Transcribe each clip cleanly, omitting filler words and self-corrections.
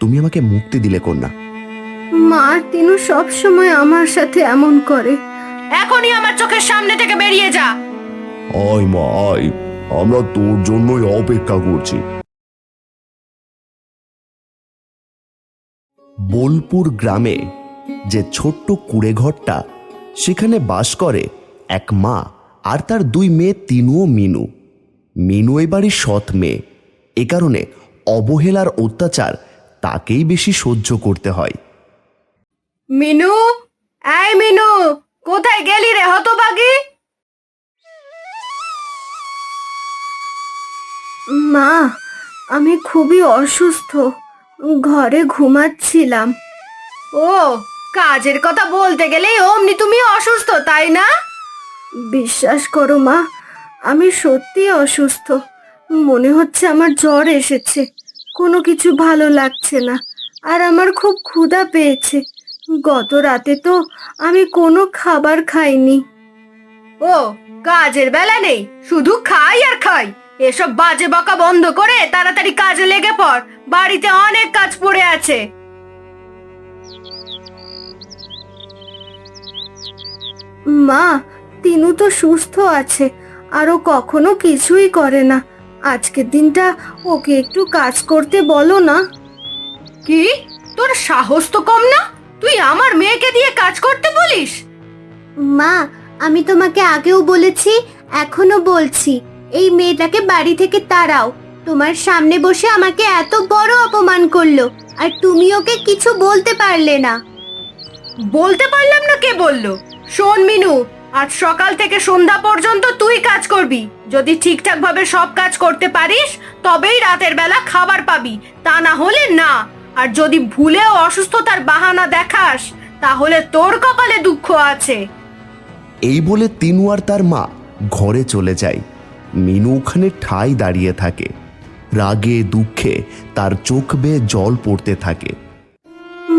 তুমি আমাকে মুক্তি দিলে কন্যা। মা, তিনু সব সময় আমার সাথে এমন করে। এখনই আমার চোখের সামনে থেকে বেরিয়ে যা। আয় মা আয়, আমরা তোর জন্যই অপেক্ষা করছি। বোলপুর গ্রামে যে ছোট্ট কুড়ে ঘরটা, সেখানে বাস করে এক মা আর তার দুই মেয়ে তিনু ও মিনু। মিনু এই বাড়ির সৎ মেয়ে, এ কারণে অবহেলার অত্যাচার তাকেই বেশি সহ্য করতে হয়। মিনু, এই মিনু, কোথায় গেলি রে হতভাগী? মা, আমি খুবই অসুস্থ, ঘরে ঘুমাচ্ছিলাম। ও, কাজের কথা বলতে গেলেই অমনি তুমি অসুস্থ, তাই না? বিশ্বাস করো মা, আমি সত্যি অসুস্থ। মনে হচ্ছে আমার জ্বর এসেছে, কোনো কিছু ভালো লাগছে না, আর আমার খুব ক্ষুধা পেয়েছে। গত রাতে তো আমি কোনো খাবার খাইনি। ও, কাজের বেলা নেই, শুধু খাই আর খাই। এসব বাজে বকা বন্ধ করে তাড়াতাড়ি কাজে লেগে পড়, বাড়িতে অনেক কাজ পড়ে আছে। মা, তিনু তো সুস্থ আছে, আরো কখনো কিছুই করে না। আজকের দিনটা ওকে একটু কাজ করতে বলো না। কি, তোর সাহস তো কম না? তুই আমার মেয়েকে দিয়ে কাজ করতে বলিস? মা, আমি তোমাকে আগেও বলেছি, এখনো বলছি, এই মেয়েটাকে বাড়ি থেকে তাড়াও। তোমার সামনে বসে আমাকে এত বড় অপমান করলো, আর তুমি ওকে কিছু বলতে পারলে না। বলতে পারলাম না কে বললো? শোন মিনু, আজ সকাল থেকে সন্ধ্যা পর্যন্ত তুই কাজ করবি। যদি ঠিকঠাক ভাবে সব কাজ করতে পারিস তবেই রাতের বেলা খাবার পাবি, তা না হলে না। আর যদি ভুলেও অসুস্থতার বাহানা দেখাস তাহলে তোর কপালে দুঃখ আছে। এই বলে তিনু আর তার মা ঘরে চলে যায়। মিনু ওখানে ঠাই দাঁড়িয়ে থাকে, রাগে দুঃখে তার চোখ বেয়ে জল পড়তে থাকে।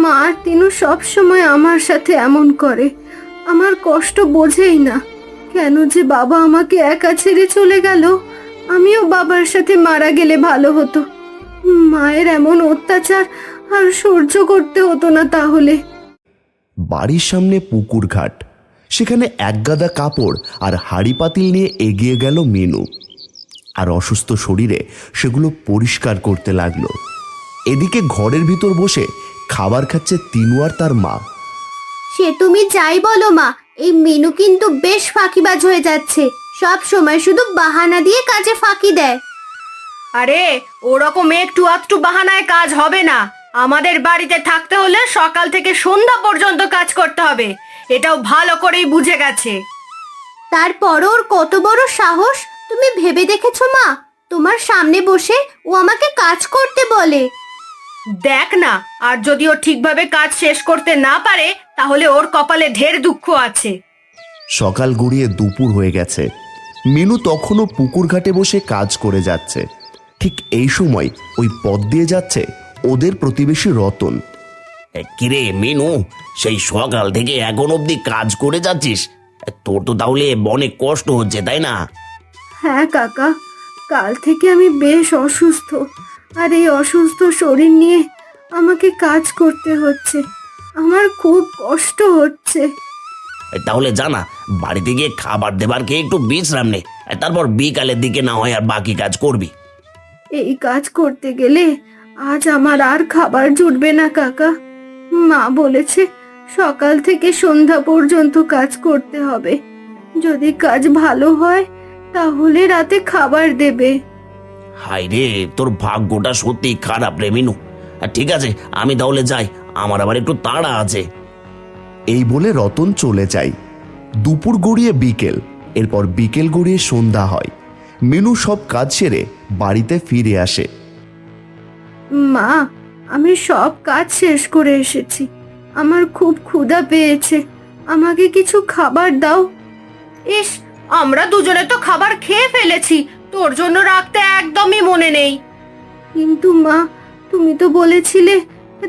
মা, তিনু সব সময় আমার সাথে এমন করে, আমার কষ্ট বোঝেই না। কেন যে বাবা আমাকে একা ছেড়ে চলে গেল? আমিও বাবার সাথে মারা গেলে ভালো হতো। মায়ের এমন অত্যাচার আর সহ্য করতে হতো না তাহলে। বাড়ির সামনে পুকুর ঘাট, সেখানে একগাদা কাপড় আর হাঁড়ি পাতিল নিয়ে এগিয়ে গেল মিনু, আর অসুস্থ শরীরে সেগুলো পরিষ্কার করতে লাগলো। এদিকে ঘরের ভিতর বসে খাবার খাচ্ছে তিনু আর তার মা। সে তুমি যাই বলো মা, এই মিনু কিন্তু বেশ ফাঁকিবাজ হয়ে যাচ্ছে। সব সময় শুধু বাহানা দিয়ে কাজে ফাঁকি দেয়। আরে, ওরকম একটু আধটু বাহানায় কাজ হবে না। আমাদের বাড়িতে থাকতে হলে সকাল থেকে সন্ধ্যা পর্যন্ত কাজ করতে হবে, এটাও ভালো করেই বুঝে গেছে। তারপর ওর কত বড় সাহস, তুমি ভেবে দেখেছো মা? তোমার সামনে বসে ও আমাকে কাজ করতে বলে। দেখ না, আর যদি ও ঠিকভাবে কাজ শেষ করতে না পারে তাহলে ওর কপালে ঢের দুঃখ আছে। সকাল গড়িয়ে দুপুর হয়ে গেছে। মিনু তখনও পুকুর ঘাটে বসে কাজ করে যাচ্ছে। ঠিক এই সময় ওই পথ দিয়ে যাচ্ছে ওদের প্রতিবেশী রতন। কিরে মিনু, সেই সকাল থেকে এখন অবধি কাজ করে যাচ্ছিস? তোর তো তাহলে অনেক কষ্ট হচ্ছে, তাই না? হ্যাঁ কাকা, কাল থেকে আমি বেশ অসুস্থ, আর এই অসুস্থ শরীর নিয়ে আমাকে কাজ করতে হচ্ছে। আমার খুব কষ্ট হচ্ছে। তাহলে জানা, বাড়িতে গিয়ে খাবার দেবার খেয়ে একটু বিশ্রাম নে, তারপর বিকালের দিকে না হয় আর বাকি কাজ করবি। এই কাজ করতে গেলে আজ আমার আর খাবার জুটবে না কাকা। মা বলেছে সকাল থেকে সন্ধ্যা পর্যন্ত কাজ করতে হবে। যদি কাজ ভালো হয় তাহলে রাতে খাবার দেবে। হায় রে, তোর ভাগ্যটা সত্যি খারাপ রে মিনু। ঠিক আছে, আমি তাহলে যাই, আমার আবার একটু তাড়া আছে। এই বলে রতন চলে যায়। দুপুর গড়িয়ে বিকেল, এরপর বিকেল গড়িয়ে সন্ধ্যা হয়। মিনু সব কাজ সেরে বাড়িতে ফিরে আসে। মা, আমি সব কাজ শেষ করে এসেছি, আমার খুব ক্ষুধা পেয়েছে, আমাকে কিছু খাবার দাও। ইস, আমরা দুজনে তো খাবার খেয়ে ফেলেছি, তোর জন্য রাখতে একদমই মনে নেই। কিন্তু মা, তুমি তো বলেছিলে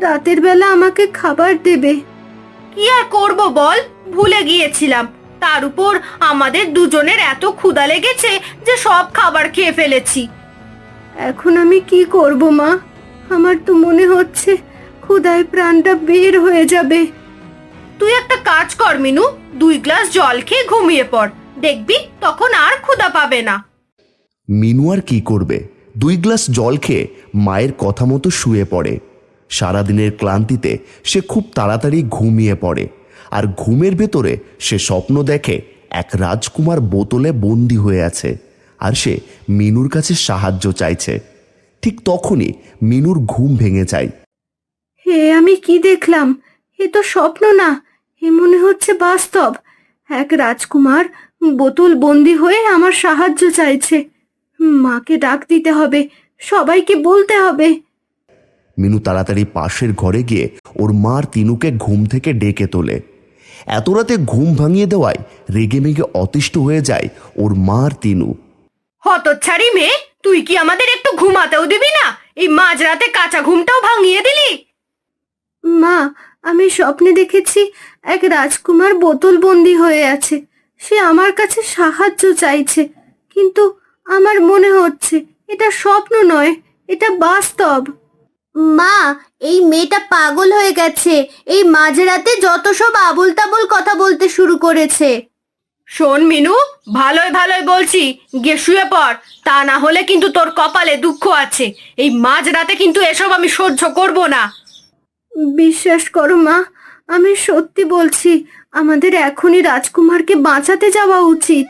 রাতের বেলা আমাকে খাবার দেবে। কি আর করব বল, ভুলে গিয়েছিলাম। তার উপর আমাদের দুজনের এত ক্ষুধা লেগেছে যে সব খাবার খেয়ে ফেলেছি। এখন আমি কি করব মা? আমার তো মনে হচ্ছে ক্ষুধায় প্রাণটা বের হয়ে যাবে। তুই একটা কাজ কর মিনু, 2 গ্লাস জল খেয়ে ঘুমিয়ে পড়, দেখবি তখন আর ক্ষুধা পাবে না। মিনু আর কি করবে, 2 গ্লাস জল খেয়ে মায়ের কথা মতো শুয়ে পড়ে। সারাদিনের ক্লান্তিতে সে খুব তাড়াতাড়ি ঘুমিয়ে পড়ে, আর ঘুমের ভেতরে সে স্বপ্ন দেখে এক রাজকুমার বোতলে বন্দি হয়ে আছে, আর সে মিনুর কাছে সাহায্য চাইছে। ঠিক তখনই মিনুর ঘুম ভেঙে যায়। হে আমি কি দেখলাম? এ তো স্বপ্ন না, এ মনে হচ্ছে বাস্তব। এক রাজকুমার বোতল বন্দি হয়ে আমার সাহায্য চাইছে। মাকে ডাক দিতে হবে, সবাইকে বলতে হবে। মিনু তাড়াতাড়ি পাশের ঘরে গিয়ে ওর মার তিনুকে ঘুম থেকে ডেকে তোলে। এত রাতে ঘুম ভাঙিয়ে দেওয়ায় রেগেমেগে অতিষ্ঠ হয়ে যায় ওর মার তিনু। হতচ্ছাড়ি মেয়ে, তুই কি আমাদের একটু ঘুমাতেও দিবি না? এই মাঝরাতে কাঁচা ঘুমটাও ভাঙিয়ে দিলি। মা, আমি স্বপ্নে দেখেছি এক রাজকুমার বোতল বন্দি হয়ে আছে, সে আমার কাছে সাহায্য চাইছে, কিন্তু আমার মনে হচ্ছে এটা স্বপ্ন নয়, এটা বাস্তব। মা, এই মেয়েটা পাগল হয়ে গেছে, এই মাঝরাতে যত সব আবোল তাবোল কথা বলতে শুরু করেছে। শোন মিনু, ভালোই ভালোই বলছি, গিয়ে শুয়ে পড়, তা না হলে কিন্তু তোর কপালে দুঃখ আছে। এই মাঝরাতে কিন্তু এসব আমি সহ্য করব না। বিশ্বাস করো মা, আমি সত্যি বলছি, আমাদের এখনই রাজকুমারকে বাঁচাতে যাওয়া উচিত।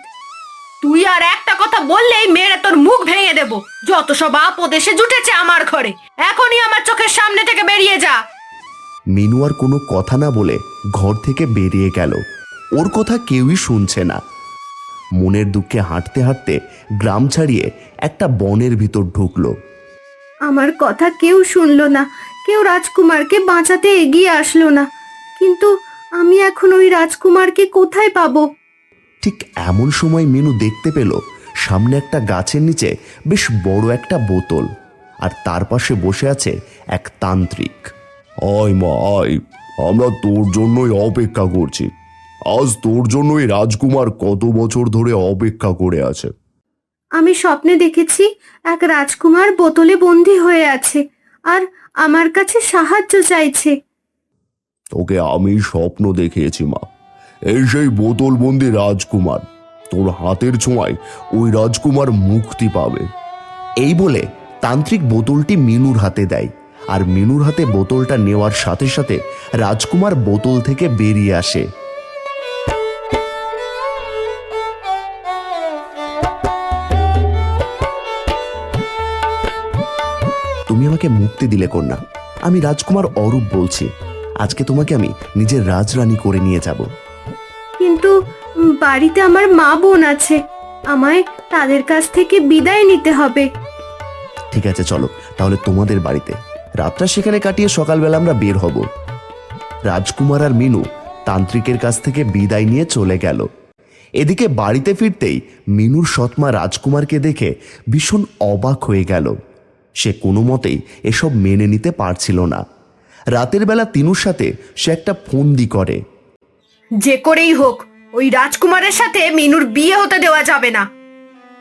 তুই আর একটা কথা বললেই মেরে তোর মুখ ভেঙে দেব। যত সব আপদ এসে জুটেছে আমার ঘরে, এখনই আমার চোখের সামনে থেকে বেরিয়ে যা। মিনু আর কোনো কথা না বলে ঘর থেকে বেরিয়ে গেল। ওর কথা কেউই শুনছে না। মনের দুঃখে হাঁটতে হাঁটতে গ্রাম ছাড়িয়ে একটা বনের ভিতর ঢুকলো। আমার কথা কেউ শুনলো না, কেউ রাজকুমারকে বাঁচাতে এগিয়ে আসলো না, কিন্তু আমি এখন ওই রাজকুমারকে কোথায় পাবো? ঠিক এমন সময় মিনু দেখতে পেল সামনে একটা গাছের নিচে বেশ বড় একটা বোতল, আর তার পাশে বসে আছে এক তান্ত্রিক। আয় মা আয়, আমরা তোর জন্যই অপেক্ষা করছি। আজ তোর জন্যই রাজকুমার কত বছর ধরে অপেক্ষা করে আছে। আমি স্বপ্নে দেখেছি এক রাজকুমার বোতলে বন্দি হয়ে আছে, আর আমার কাছে সাহায্য চাইছে। তোকে আমি স্বপ্ন দেখিয়েছি মা, এই সেই বোতলবন্দি রাজকুমার। তোর হাতের ছোঁয়ায় ওই রাজকুমার মুক্তি পাবে। এই বলে তান্ত্রিক বোতলটি মিনুর হাতে দেয়, আর মিনুর হাতে বোতলটা নেওয়ার সাথে সাথে রাজকুমার বোতল থেকে বেরিয়ে আসে। তুমি আমাকে মুক্তি দিলে কন্যা, আমি রাজকুমার অরূপ বলছি। আজকে তোমাকে আমি নিজের রাজরানী করে নিয়ে যাব। কিন্তু বাড়িতে আমার মা বোন আছে, আমায় তাদের কাছ থেকে বিদায় নিতে হবে। ঠিক আছে চলো তাহলে তোমাদের বাড়িতে, রাতটা সেখানে কাটিয়ে সকালবেলা আমরা বের হব। রাজকুমার আর মিনু তান্ত্রিকের কাছ থেকে বিদায় নিয়ে চলে গেল। এদিকে বাড়িতে ফিরতেই মিনুর সৎমা রাজকুমারকে দেখে ভীষণ অবাক হয়ে গেল। সে কোনো মতেই এসব মেনে নিতে পারছিল না। রাতের বেলা তিনুর সাথে সে একটা ফন্দি করে। যে করেই হোক ওই রাজকুমারের সাথে মিনুর বিয়ে হতে দেওয়া যাবে না।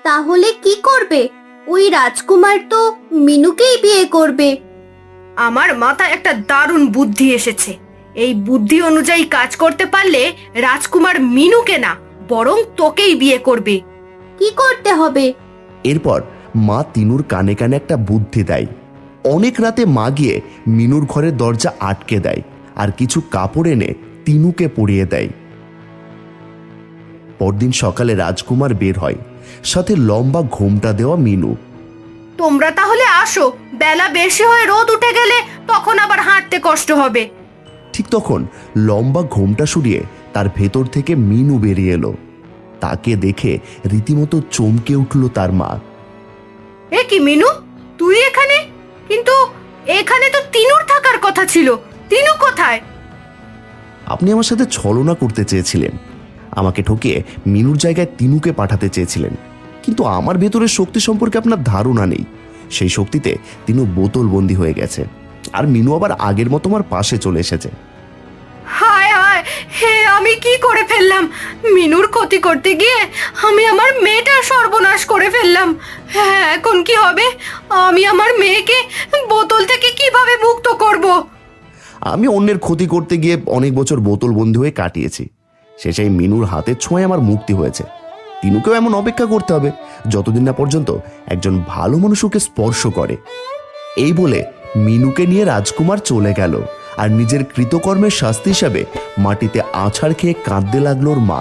তাহলে কি করবে? ওই রাজকুমার তো মিনুকেই বিয়ে করবে। আমার মাথায় একটা দারুণ বুদ্ধি এসেছে। এই বুদ্ধি অনুযায়ী কাজ করতে পারলে রাজকুমার মিনুকে না, বরং তোকেই বিয়ে করবে। কি করতে হবে? এরপর মা তিনুর কানে কানে একটা বুদ্ধি দেয়। অনেক রাতে মা গিয়ে মিনুর ঘরের দরজা আটকে দেয়, আর কিছু কাপড় এনে তিনুকে পরিয়ে দেয়। পরদিন সকালে রাজকুমার বের হয়, সাথে লম্বা ঘোমটা দেওয়া মিনু। তোমরা তাহলে আসো, বেলা বেশি হয়ে রোদ উঠে গেলে তখন আবার হাঁটতে কষ্ট হবে। ঠিক তখন লম্বা ঘোমটা সরিয়ে তার ভেতর থেকে মিনু বেরিয়ে এলো। তাকে দেখে রীতিমতো চমকে উঠল তার মা। এ কি মিনু, তুই এখানে? কিন্তু এখানে তো তিনুর থাকার কথা ছিল, তিনু কোথায়? আপনি আমার সাথে ছলনা করতে চেয়েছিলেন, আমাকে ঠকিয়ে মিনুর জায়গায় তিনুকে পাঠাতে চেয়েছিলেন, কিন্তু আমার ভেতরের শক্তি সম্পর্কে আপনার ধারণা নেই। সেই শক্তিতে তিনু বোতলবন্দি হয়ে গেছে, আর মিনু আবার আগের মতো আমার পাশে চলে এসেছে। হায় হায়, হে আমি কি করে ফেললাম? মিনুর ক্ষতি করতে গিয়ে আমি আমার মেয়েটার সর্বনাশ করে ফেললাম। হ্যাঁ, এখন কি হবে? আমি আমার মেয়েকে বোতল থেকে কিভাবে মুক্ত করব? আমি অন্যের ক্ষতি করতে গিয়ে অনেক বছর বোতল বন্দী হয়ে কাটিয়েছি। শেষে এই মিনুর হাতের ছোঁয়ায় আমার মুক্তি হয়েছে। তিনুকেও এমন অপেক্ষা করতে হবে যতদিন না পর্যন্ত একজন ভালো মানুষ ওকে স্পর্শ করে। এই বলে মিনুকে নিয়ে রাজকুমার চলে গেল আর নিজের কৃতকর্মের শাস্তি হিসাবে মাটিতে আছাড় খেয়ে কাঁদতে লাগলো ওর মা।